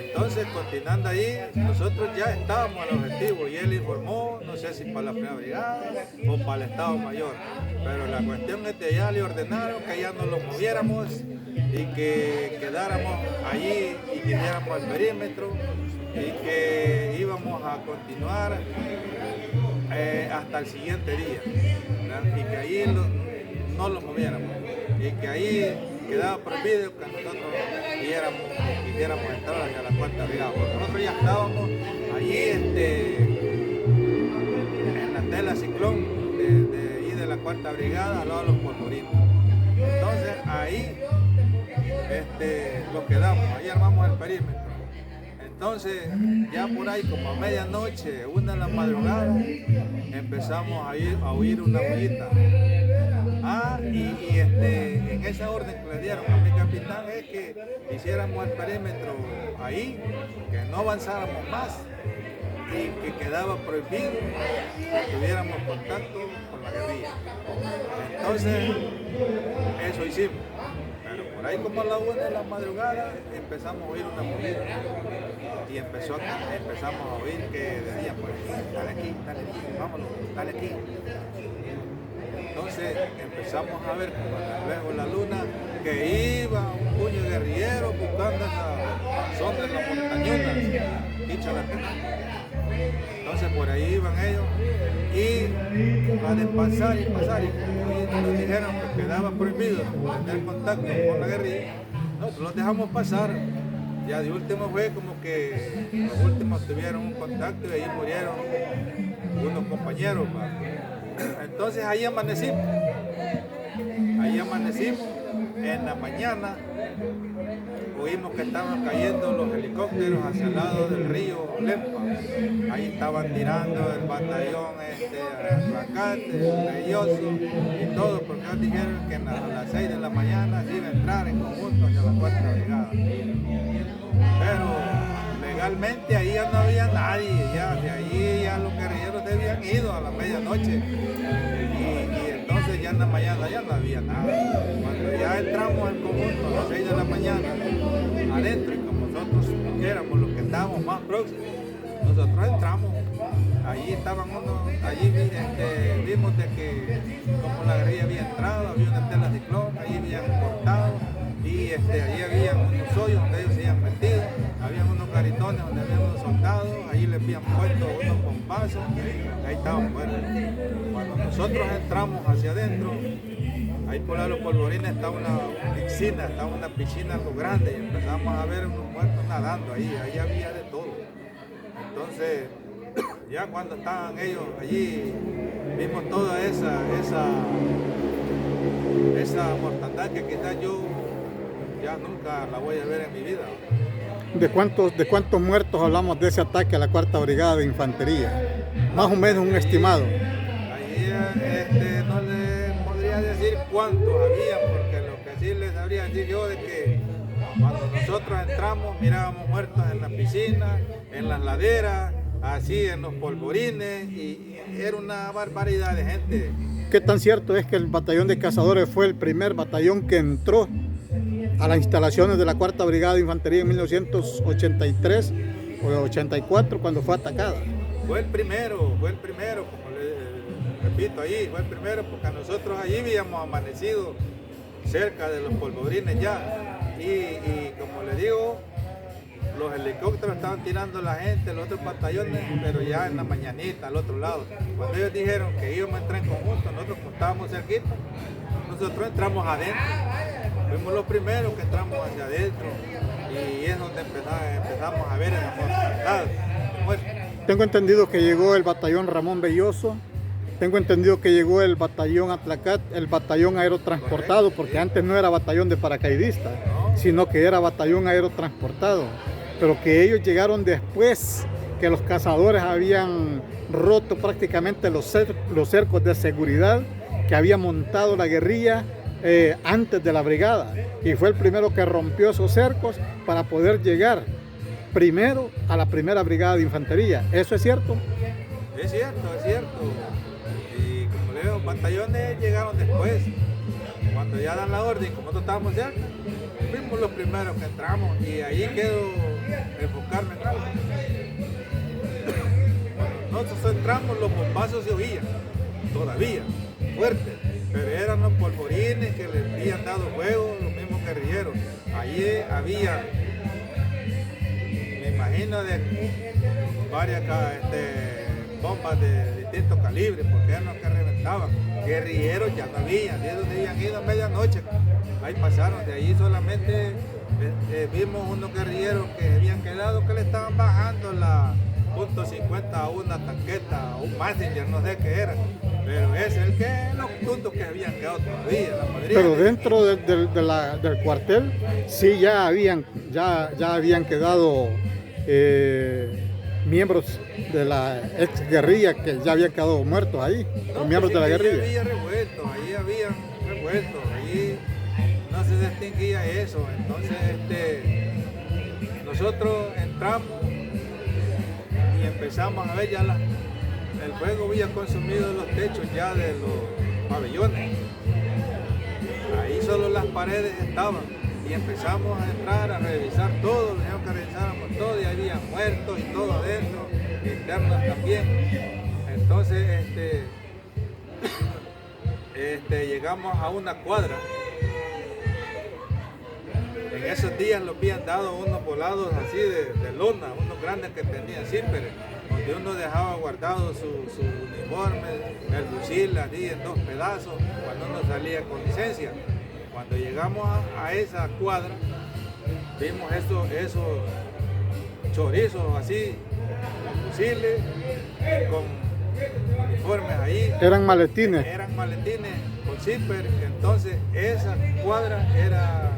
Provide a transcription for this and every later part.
Entonces, continuando ahí, nosotros ya estábamos al objetivo y él informó, no sé si para la primera brigada o para el Estado Mayor, pero la cuestión es que ya le ordenaron que ya no lo moviéramos y que quedáramos allí y viniéramos al perímetro y que íbamos a continuar hasta el siguiente día, ¿verdad? Y que ahí no lo moviéramos y que ahí quedaba prohibido que nosotros quisiéramos entrar hacia la cuarta brigada, porque nosotros ya estábamos allí en la tela ciclón de la cuarta brigada al lado de los polvorines. Entonces ahí lo quedamos, ahí armamos el perímetro. Entonces ya por ahí como a medianoche, 1 de la madrugada, empezamos a oír una bullita. En esa orden que le dieron a mi capitán es que hiciéramos el perímetro ahí, que no avanzáramos más y que quedaba prohibido que tuviéramos contacto con la guerrilla. Entonces, eso hicimos. Pero por ahí como a la 1 de la madrugada empezamos a oír una movida y empezamos a oír que decían por aquí, dale aquí, vámonos, dale aquí. Entonces empezamos a ver como lejos la luna que iba un puño de guerrilleros buscando esa zona de las montañunas, entonces por ahí iban ellos y van a pasar y nos dijeron que quedaba prohibido tener contacto con la guerrilla. Nosotros los dejamos pasar. Ya de último fue como que los últimos tuvieron un contacto y ahí murieron unos compañeros. Entonces ahí amanecimos, en la mañana oímos que estaban cayendo los helicópteros hacia el lado del río Lempa, ahí estaban tirando el batallón Racate, Belloso y todo, porque ellos dijeron que a las 6 de la mañana se iba a entrar en conjunto hacia la cuarta brigada, pero legalmente ahí ya no había nadie, ya de ahí ya los guerrilleros se habían ido a la medianoche y entonces ya en la mañana ya no había nada. Cuando ya entramos en conjunto a las 6 de la mañana adentro y como nosotros éramos los que estábamos más próximos, nosotros entramos, allí estaban allí vimos de que como la guerrilla había entrado, había una tela ciclón, allí habían cortado y allí había unos hoyos donde ellos se habían metido, había unos caritones donde había unos soldados, ahí les habían puesto unos bombazos, ahí estaban muertos. Cuando nosotros entramos hacia adentro, ahí por los polvorines está una piscina algo grande y empezamos a ver unos muertos nadando ahí había de todo. Entonces, ya cuando estaban ellos allí, vimos toda esa mortandad que quizás yo ya nunca la voy a ver en mi vida. ¿De cuántos muertos hablamos de ese ataque a la cuarta brigada de infantería? Más o menos un estimado. Ahí no le podría decir cuántos había, porque lo que sí les sabría decir yo es que cuando nosotros entramos mirábamos muertos en la piscina, en las laderas, así en los polvorines, y era una barbaridad de gente. ¿Qué tan cierto es que el batallón de cazadores fue el primer batallón que entró a las instalaciones de la cuarta brigada de infantería en 1983 o 84 cuando fue atacada? Fue el primero, como le repito ahí, fue el primero porque nosotros allí habíamos amanecido cerca de los polvorines ya y como le digo, los helicópteros estaban tirando a la gente, los otros batallones, pero ya en la mañanita, al otro lado. Cuando ellos dijeron que íbamos a entrar en conjunto, nosotros como estábamos cerquita, nosotros entramos adentro. Fuimos los primeros que entramos hacia adentro y es donde empezamos a ver el amor. Tengo entendido que llegó el batallón Ramón Belloso, tengo entendido que llegó el batallón Atlacat, el batallón aerotransportado, porque antes no era batallón de paracaidistas, sino que era batallón aerotransportado, pero que ellos llegaron después que los cazadores habían roto prácticamente los cercos de seguridad que había montado la guerrilla antes de la brigada, y fue el primero que rompió esos cercos para poder llegar primero a la primera brigada de infantería. ¿Eso es cierto? Es cierto. Y como le digo, batallones llegaron después. Cuando ya dan la orden, como nosotros estábamos cerca, fuimos los primeros que entramos y ahí quedó enfocarme en algo. Nosotros entramos, los bombazos se oían, todavía, fuertes, pero eran los polvorines que les habían dado fuego, los mismos guerrilleros. Allí había, me imagino, de varias bombas de distintos calibres, porque eran los que reventaban. Guerrilleros ya no había, de donde habían ido a medianoche, ahí pasaron, de ahí solamente vimos unos guerrilleros que habían quedado, que le estaban bajando la .50 a una tanqueta, a un Messenger, no sé qué era, pero ese es los puntos que habían quedado todavía. La mayoría Pero dentro del cuartel sí ya habían quedado miembros de la ex guerrilla que ya habían quedado muertos ahí, los miembros de la guerrilla. Ahí había revueltos, ahí no se distinguía eso. Entonces nosotros entramos y empezamos a ver ya el fuego había consumido los techos ya de los pabellones. Ahí solo las paredes estaban y empezamos a entrar a revisar todo, teníamos que revisáramos todo y había muertos y todo adentro, internos también. Entonces llegamos a una cuadra. En esos días los habían dado unos volados así de lona, unos grandes que tenían zíperes, donde uno dejaba guardado su uniforme, el fusil así en 2 pedazos, cuando uno salía con licencia. Cuando llegamos a esa cuadra, vimos esos chorizos así, con fusiles, con uniformes ahí. Eran maletines. Eran maletines con zíper. Entonces esa cuadra era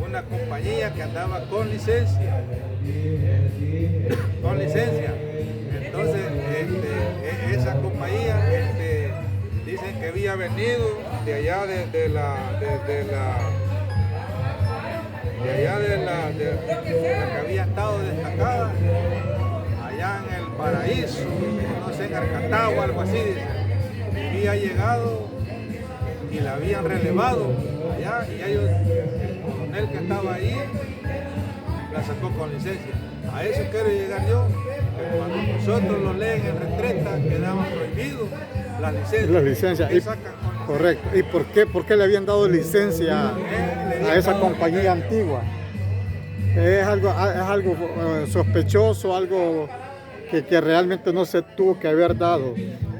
una compañía que andaba con licencia. Con licencia. Entonces esa compañía dicen que había venido de allá de la que había estado destacada allá en el Paraíso, no sé, en Arcatao o algo así, había llegado y la habían relevado allá y ellos, el coronel que estaba ahí la sacó con licencia. A eso quiero llegar yo, que cuando nosotros lo leen en retreta quedaban prohibidos las licencias. Las licencias. Correcto. ¿Y por qué le habían dado licencia a esa compañía antigua? Es algo sospechoso, algo que realmente no se tuvo que haber dado.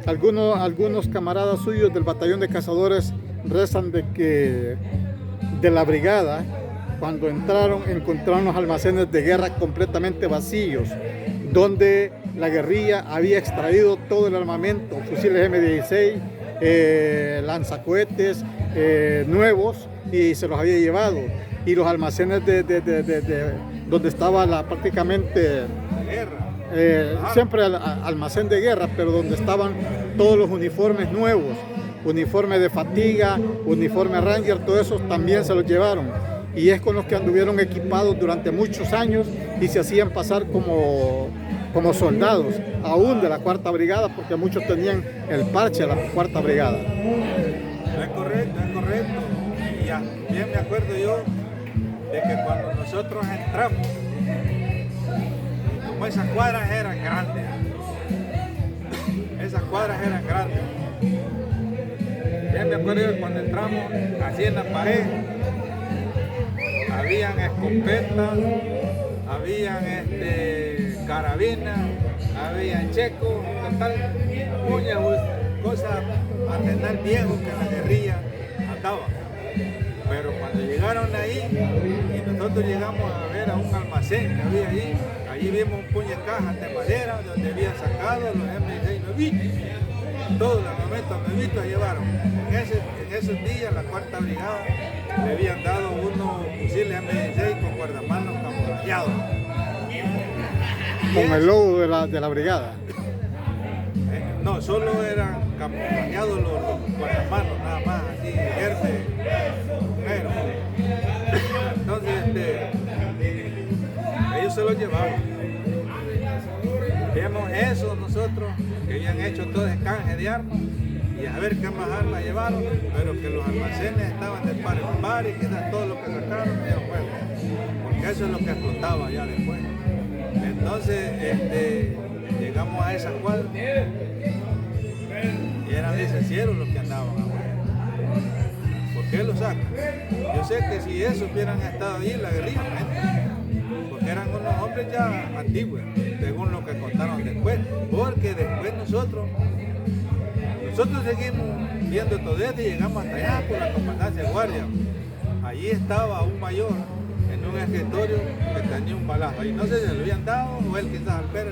Algunos camaradas suyos del batallón de cazadores rezan de que de la brigada, cuando encontraron los almacenes de guerra completamente vacíos, donde la guerrilla había extraído todo el armamento, fusiles M16, lanzacohetes nuevos, y se los había llevado. Y los almacenes donde estaba prácticamente siempre almacén de guerra, pero donde estaban todos los uniformes nuevos, uniforme de fatiga, uniforme Ranger, todo eso también se los llevaron. Y es con los que anduvieron equipados durante muchos años y se hacían pasar como soldados, aún de la 4ª Brigada, porque muchos tenían el parche de la 4ª Brigada. Es correcto. Y ya, bien me acuerdo yo de que cuando nosotros entramos, como esas cuadras eran grandes, bien me acuerdo yo cuando entramos así en la pared, habían escopetas, habían carabinas, habían checos, total, cosas arsenal viejo que la guerrilla andaba. Pero cuando llegaron ahí y nosotros llegamos a ver a un almacén que había allí vimos un puño de cajas de madera donde habían sacado los M16 nuevitos. Todos los armamentos nuevitos llevaron. En esos días la 4ª Brigada le habían dado unos fusiles M16 con guardamanos camuflajeados. Con el logo de la brigada. No, solo eran camuflajeados los guardamanos, nada más, así, verde, negro. Entonces, ellos se los llevaban. Vimos eso nosotros, que habían hecho todo ese canje de armas, y a ver qué más armas llevaron, pero que los almacenes estaban de par en par y que todo lo que sacaron era fuego, porque eso es lo que explotaba ya después. Entonces llegamos a esa cuadra y eran licencieros los que andaban afuera. ¿Por qué lo sacan? Yo sé que si esos hubieran estado ahí, la guerrilla, porque eran unos hombres ya antiguos, según lo que contaron después, porque después nosotros seguimos viendo todo esto y llegamos hasta allá por la comandancia de guardia. Allí estaba un mayor en un escritorio que tenía un balazo. Y no sé si se lo habían dado o él quizás al ver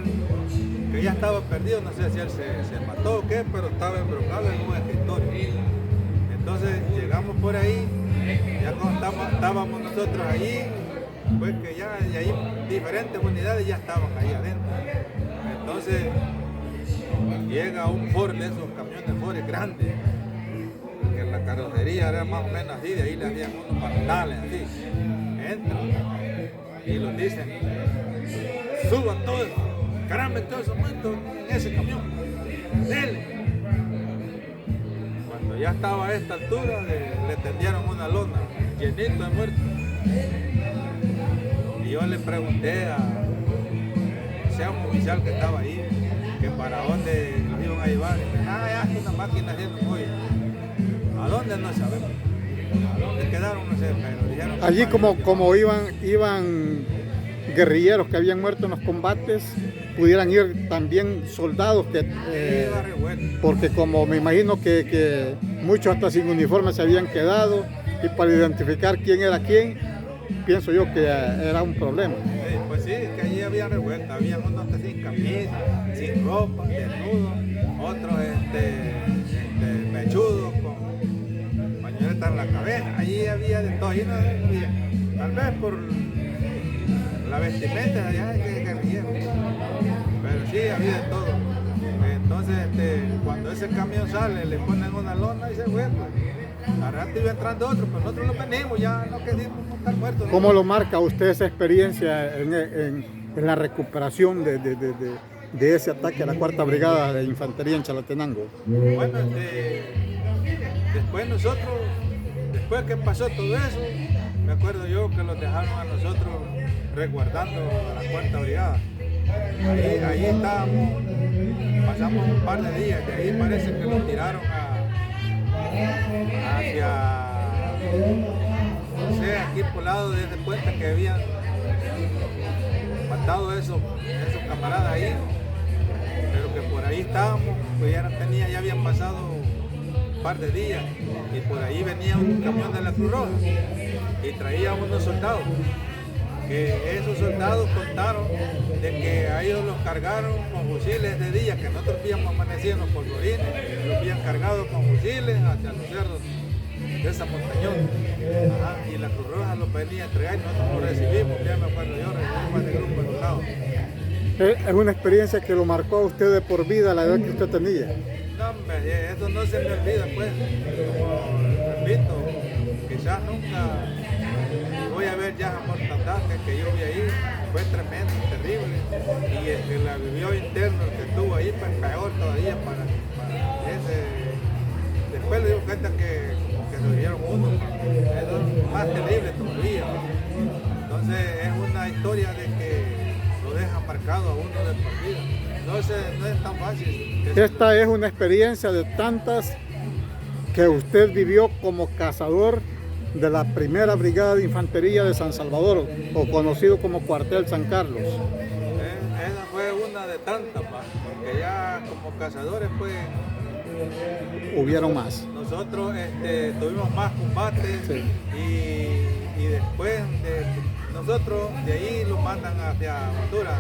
que ya estaba perdido, no sé si él se mató o qué, pero estaba embrocado en un escritorio. Entonces llegamos por ahí, ya cuando estábamos nosotros allí, pues que ya y ahí diferentes unidades ya estaban ahí adentro. Entonces llega un Ford de esos camiones Ford grandes, que la carrocería era más o menos así, de ahí le hacían unos pantales así. Entran y los dicen, suban todos, caramba, todos esos muertos en ese camión, dele. Cuando ya estaba a esta altura, le tendieron una lona, llenito de muertos. Y yo le pregunté a un oficial que estaba ahí, que para dónde nos iban a llevar. Y me dijo, ya es una máquina haciendo pollo. ¿A dónde? No sabemos. ¿A dónde quedaron? No sé, pero dijeron... Allí como iban guerrilleros que habían muerto en los combates, pudieran ir también soldados que... porque como me imagino que muchos hasta sin uniforme se habían quedado, y para identificar quién era quién, pienso yo que era un problema. Sí, pues sí, que allí había revuelta, había unos que sin camisa, sin ropa, desnudos, otros mechudos, con pañoletas en la cabeza, allí había de todo, allí no había, tal vez por la vestimenta de allá que guerrilleros, pero sí había de todo. Entonces cuando ese camión sale le ponen una lona y se fue, pues. Al rato iba entrando otro, pues nosotros lo venimos, ya no quedamos estar muertos. ¿Cómo lo marca usted esa experiencia en la recuperación de ese ataque a la 4ª Brigada de Infantería en Chalatenango? Bueno, después que pasó todo eso, me acuerdo yo que los dejaron a nosotros resguardando a la 4ª Brigada. Ahí estábamos, pasamos un par de días, de ahí parece que los tiraron hacia, no sé, aquí por el lado de ese puente que habían matado esos camaradas ahí, pero que por ahí estábamos, pues ya habían pasado un par de días y por ahí venía un camión de la Cruz Roja y traía unos soldados, que esos soldados contaron de que a ellos los cargaron con fusiles de día, que nosotros habíamos amanecido en los polvorines, los habían cargado con fusiles hacia los cerros de esa montañón. Y la Cruz Roja los venía a entregar y nosotros lo recibimos, ya me acuerdo yo, recibimos ese grupo de soldados. Es una experiencia que lo marcó a usted de por vida, la edad que usted tenía. No, hombre, eso no se me olvida, pues. Como repito, quizás nunca voy a ver ya a mortandad que yo vi ahí, fue tremendo, terrible. Y el que la vivió interno, el que estuvo ahí, pues peor todavía para ese. Después le dio cuenta que se vivieron uno, es más terrible todavía. Entonces es una historia de que lo dejan marcado a uno de por vida. No es tan fácil. Esta es una experiencia de tantas que usted vivió como cazador de la 1ª Brigada de Infantería de San Salvador, o conocido como Cuartel San Carlos. Esa fue una de tantas, porque ya como cazadores pues hubieron más. Nosotros tuvimos más combates, sí. y después nosotros de ahí lo mandan hacia Honduras.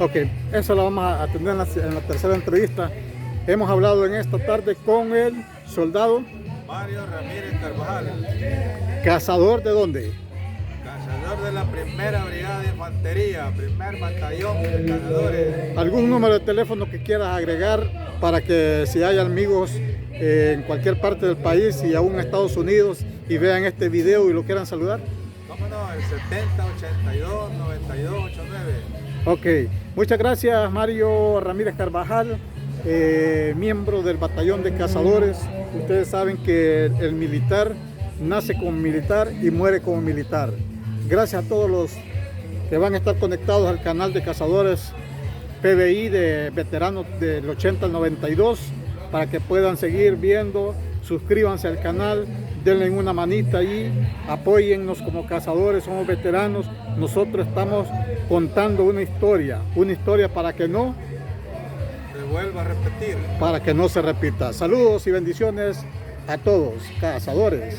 Ok, eso lo vamos a atender en la 3ª entrevista. Hemos hablado en esta tarde con el soldado Mario Ramírez Carvajal. ¿Cazador de dónde? Cazador de la 1ª Brigada de Infantería, 1er Batallón de Cazadores. ¿Algún número de teléfono que quieras agregar para que si hay amigos en cualquier parte del país y aún en Estados Unidos y vean este video y lo quieran saludar? ¿Cómo no? El 70 82 92 89. Ok, muchas gracias Mario Ramírez Carvajal, miembro del Batallón de Cazadores. Ustedes saben que el militar nace como militar y muere como militar. Gracias a todos los que van a estar conectados al canal de Cazadores PBI de veteranos del 80 al 92 para que puedan seguir viendo. Suscríbanse al canal, denle una manita ahí, apóyennos como cazadores, somos veteranos. Nosotros estamos contando una historia para que no Se vuelva a repetir. para que no se repita. Saludos y bendiciones a todos, cazadores.